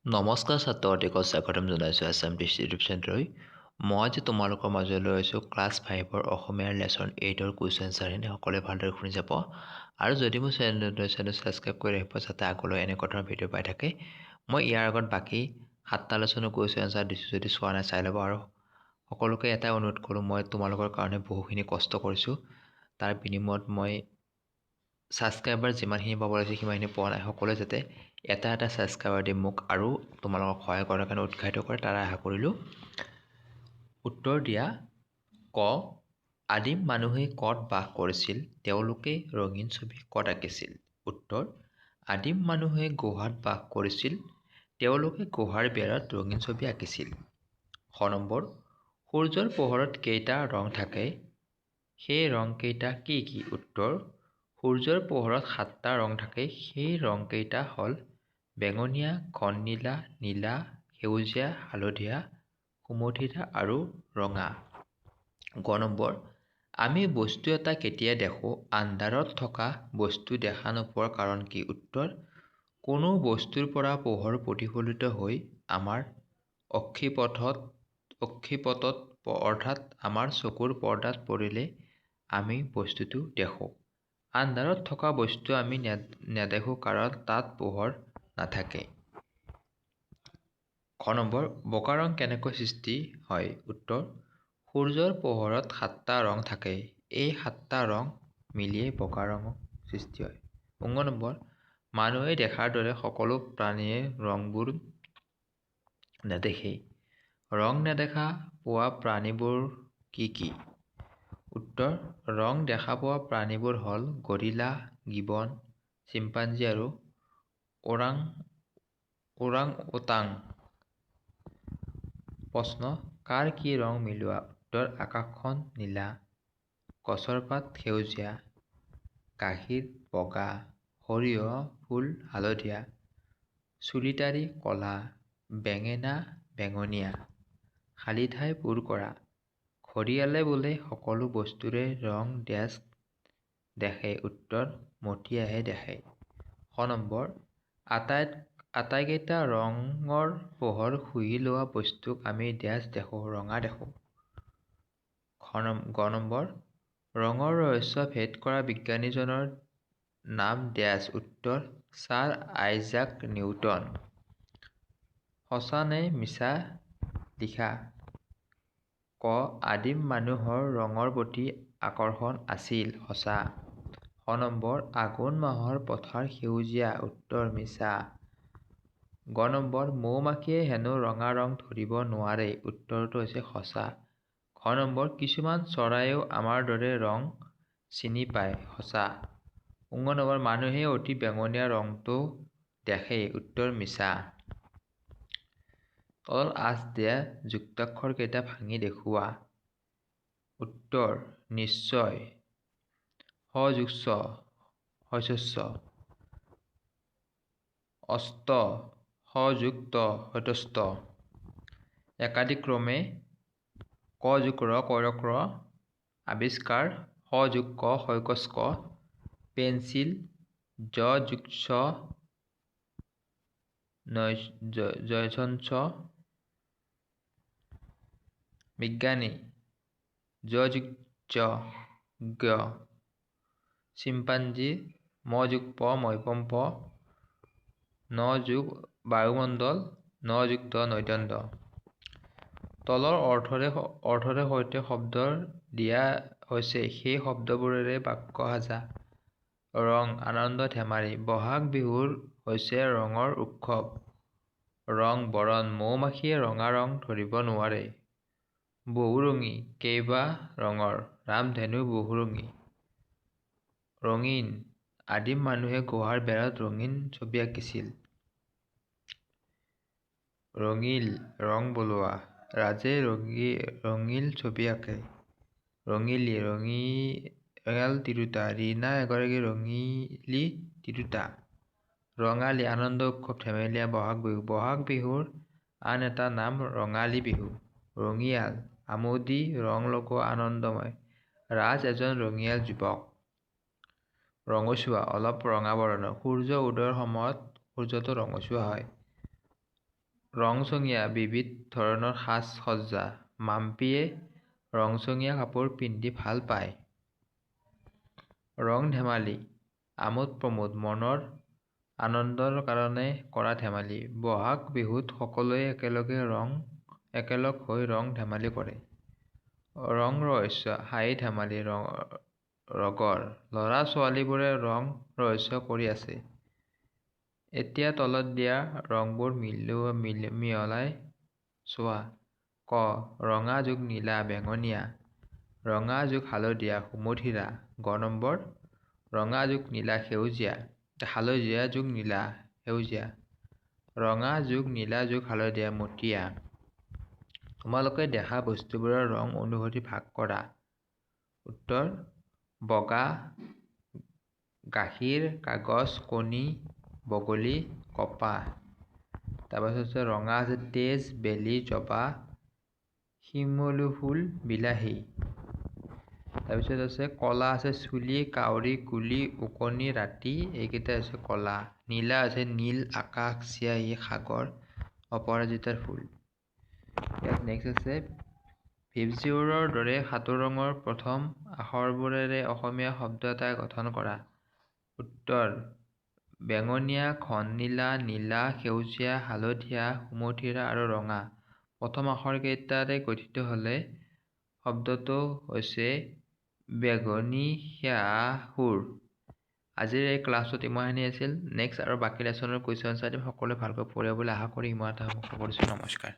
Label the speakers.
Speaker 1: নমস্কাৰ ছাত্ৰ-ছাত্ৰীক স্বাগতম জনাইছোঁ আছাম ডিষ্ট্ৰিক্ট ইউটিউব চেনেললৈ। মই আজি তোমালোকৰ মাজলৈ আহিছোঁ ক্লাছ 5ৰ অসমীয়াৰ লেচন 8ৰ কুৱেশ্যন এনচাৰ সকলোৱে ভালদৰে শুনি যাব। আৰু যদি মোৰ চেনেলটো ছাবস্ক্ৰাইব কৰি ৰাখিব যাতে আগলৈ এনেকুৱা ধৰণৰ ভিডিঅ' পাই থাকে। মই ইয়াৰ আগত বাকী 7টা লেচনৰ কুৱেশ্যন এনচাৰ দিছোঁ, যদি চোৱা নাই চাই ল'ব। আৰু সকলোকে এটাই অনুৰোধ কৰোঁ, মই তোমালোকৰ কাৰণে বহুখিনি কষ্ট কৰিছোঁ, তাৰ বিনিময়ত মই ছাবস্ক্ৰাইবাৰ যিমানখিনি পাব লাগিছিল সিমানখিনি পোৱা নাই। সকলোৱে যাতে এটা ছাবস্ক্ৰাইবাৰ দি মোক আৰু তোমালোকক সহায় কৰাৰ কাৰণে উৎসাহিত কৰে তাৰ আশা কৰিলোঁ। উত্তৰ দিয়া। ক, আদিম মানুহে ক'ত বাস কৰিছিল, তেওঁলোকে ৰঙীন ছবি ক'ত আঁকিছিল? উত্তৰ, আদিম মানুহে গুহাত বাস কৰিছিল, তেওঁলোকে গুহাৰ বেৰত ৰঙীন ছবি আঁকিছিল। খ নম্বৰ, সূৰ্যৰ পোহৰত কেইটা ৰং থাকে, সেই ৰংকেইটা কি কি? উত্তৰ, সূৰ্যৰ পোহৰত 7টা ৰং থাকে, সেই ৰংকেইটা হ'ল বেঙুনীয়া, ঘন নীলা, নীলা, সেউজীয়া, হালধীয়া, সুমথিৰা আৰু ৰঙা। গ নম্বৰ, আমি বস্তু এটা কেতিয়া দেখোঁ, আন্ধাৰত থকা বস্তু দেখা নোপোৱাৰ কাৰণ কি? উত্তৰ, কোনো বস্তুৰ পৰা পোহৰ প্ৰতিফলিত হৈ আমাৰ অক্ষিপটত অৰ্থাৎ আমাৰ চকুৰ পৰ্দাত পৰিলে আমি বস্তুটো দেখোঁ। আন্ধাৰত থকা বস্তু আমি নেদেখোঁ কাৰণ তাত পোহৰ নাথাকে। খ নম্বৰ, বগা ৰং কেনেকৈ সৃষ্টি হয়? উত্তৰ, সূৰ্যৰ পোহৰত 7টা ৰং থাকে, এই 7টা ৰং মিলিয়ে বগা ৰঙৰ সৃষ্টি হয়। ঙ নম্বৰ, মানুহে দেখাৰ দৰে সকলো প্ৰাণীয়ে ৰংবোৰ নেদেখে, ৰং নেদেখা পোৱা প্ৰাণীবোৰ কি কি? উত্তৰ, ৰং দেখা পোৱা প্ৰাণীবোৰ হ'ল গৰিলা, গিবন, চিম্পাঞ্জী আৰু ওৰাং-ওটাং। প্ৰশ্ন, কাৰ কি ৰং মিলোৱা? উত্তৰ, আকাশখন নীলা, গছৰ পাত সেউজীয়া, গাখীৰ বগা, সৰিয়হ ফুল হালধীয়া, চুলিতাৰি ক'লা, বেঙেনা বেঙুনীয়া, খালী ঠাই পূৰ কৰা, ঘঁৰিয়ালে বোলে সকলো বস্তুৰে ৰং দেখে। উত্তৰ, মটিয়াহে দেখে। খ নম্বৰ, আটাইকেইটা ৰঙৰ পোহৰ শুহি লোৱা বস্তুক আমি দেখোঁ, ৰঙা দেখোঁ। গ নম্বৰ, ৰঙৰ ৰহস্য ভেদ কৰা বিজ্ঞানীজনৰ নাম উত্তৰ, ছাৰ আইজাক নিউটন। সঁচা নে মিছা লিখা। ক, আদিম মানুহৰ ৰঙৰ প্ৰতি আকৰ্ষণ আছিল। সঁচা। খ নম্বৰ, আঘোণ মাহৰ পথাৰ সেউজীয়া। উত্তৰ, মিছা। গ নম্বৰ, মৌ-মাখিয়ে হেনো ৰঙা ৰং ধৰিব নোৱাৰে। উত্তৰটো হৈছে সঁচা। ঘ নম্বৰ, কিছুমান চৰাইয়েও আমাৰ দৰে ৰং চিনি পায়। সঁচা। ঙ নম্বৰ, মানুহে অতি বেঙুনীয়া ৰংটো দেখে। উত্তৰ, মিছা। তলত আঁচ দিয়া যুক্তাক্ষৰকেইটা ভাঙি দেখুওৱা। উত্তৰ, নিশ্চয়। শ যোগ ছ, শস্য। অস্ত, শ যোগ ত, সত্যস্ত। একাদিক্ৰমে, ক যোগ ৰ, কয়ৰক ৰ। আৱিষ্কাৰ, শ যোগ ক, ক্ষয়কচ ক। পেঞ্চিল, জ যোগ ছ, জয়ছন্স। বিজ্ঞানী, জ যোগ জ, জ্ঞ। চিম্পাঞ্জী, ম যোগ প, মধ্যম প। ন যোগ বায়ুমণ্ডল, ন যোগ দ, নৈদণ্ড। তলৰ অৰ্থৰে সৈতে শব্দ দিয়া হৈছে, সেই শব্দবোৰেৰে বাক্য সাজা। ৰং, আনন্দ ধেমালি। বহাগ বিহু হৈছে ৰঙৰ উৎসৱ। ৰং বৰণ, মৌ-মাখিয়ে ৰঙা ৰং ধৰিব নোৱাৰে। বহুৰঙী, কেইবা ৰঙৰ। ৰামধেনু বহুৰঙী। ৰঙীন, আদিম মানুহে গুহাৰ বেৰত ৰঙীন ছবি আঁকিছিল। ৰঙিল, ৰং বলোৱা। ৰাজে ৰঙিল ছবি আঁকে। ৰঙিলী, ৰঙিয়াল তিৰোতা। ৰীনা এগৰাকী ৰঙিলী তিৰোতা। ৰঙালী, আনন্দ উৎসৱ ধেমেলীয়া বহাগ বিহু। বহাগ বিহুৰ আন এটা নাম ৰঙালী বিহু। ৰঙিয়াল, আমোদী, ৰং লগোৱা, আনন্দময়। ৰাজ এজন ৰঙিয়াল যুৱক। ৰঙচুৱা, অলপ ৰঙা বৰণৰ। সূৰ্য উদয়ৰ সময়ত সূৰ্যটো ৰঙচুৱা হয়। ৰংচঙীয়া বিবিধ ধৰণৰ সাজ-সজ্জা। মাম্পীয়ে ৰংচঙীয়া কাপোৰ পিন্ধি ভাল পায়। ৰং-ধেমালি, আমোদ-প্ৰমোদ, মনৰ আনন্দৰ কাৰণে কৰা ধেমালি। বহাগ বিহুত সকলোৱে একেলগ হৈ ৰং-ধেমালি কৰে। ৰং-ৰহস্য, হাঁহি-ধেমালি, ৰগৰ। ল'ৰা-ছোৱালীবোৰে ৰং-ৰহস্য কৰি আছে। এতিয়া তলত দিয়া ৰংবোৰ মিহলাই চোৱা। ক. ৰঙা + নীলা বেঙুনীয়া। ৰঙা + হালধীয়া সুমথিৰা। গ নম্বৰ। ৰঙা + নীলা সেউজীয়া। হালধীয়া + নীলা সেউজীয়া। ৰঙা + নীলা + হালধীয়া মটীয়া। তোমালোকে দেখা বস্তুবোৰৰ ৰং অনুসৰি ভাগ কৰা। উত্তৰ: বগা, গাখীৰ, কাগজ, কণী, বগলী, কপাহ। তাৰপিছত ৰঙা আছে তেজ, বেলি, জবা, শিমলু ফুল, বিলাহী। তাৰপিছত আছে কলা আছে চুলি, কাউৰী, কুলি, ওকণি, ৰাতি, এইকেইটা হৈছে কলা। নীলা আছে নীল, আকাশ, চিয়াহী, সাগৰ, অপৰাজিতাৰ ফুল। ইয়াত নেক্সট আছে ভিপজিউৰৰ দৰে সাতোৰ ৰঙৰ প্ৰথম আখৰবোৰেৰে অসমীয়া শব্দ এটা গঠন কৰা। উত্তৰ: বেঙুনীয়া, ঘননীলা, নীলা, সেউজীয়া, হালধীয়া, সুমথিৰা আৰু ৰঙা। প্ৰথম আখৰকেইটাৰে গঠিত হ'লে শব্দটো হৈছে বেঙুনীয়াসুৰ। আজিৰ এই ক্লাছটোত ইমানখিনি আছিল। নেক্সট আৰু বাকী লেচনৰ কুৱেশ্যন আনচাৰ দিম। সকলোৱে ভালকৈ পঢ়িব বুলি আশা কৰি ইমানতে সামৰণি কৰিছোঁ। নমস্কাৰ।